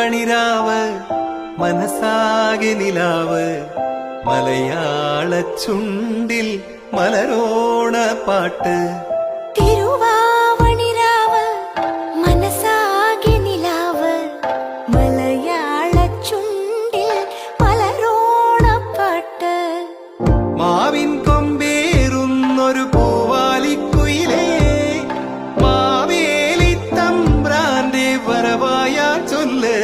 തിരുവാവണിരാവ് മനസ്സാകെ നിലാവ് മലയാള ചുണ്ടിൽ മലരോണ പാട്ട്. തിരുവാവണിരാവ് മനസ്സാകെ നിലാവ് മലയാള ചുണ്ടിൽ മലരോണപ്പാട്ട്. മാവിൻ കൊമ്പേറുന്നൊരു പൂവാലിക്കുയിലേ മാവേലി തമ്പ്രാന്റെ വരവായ ചൊല്ല്.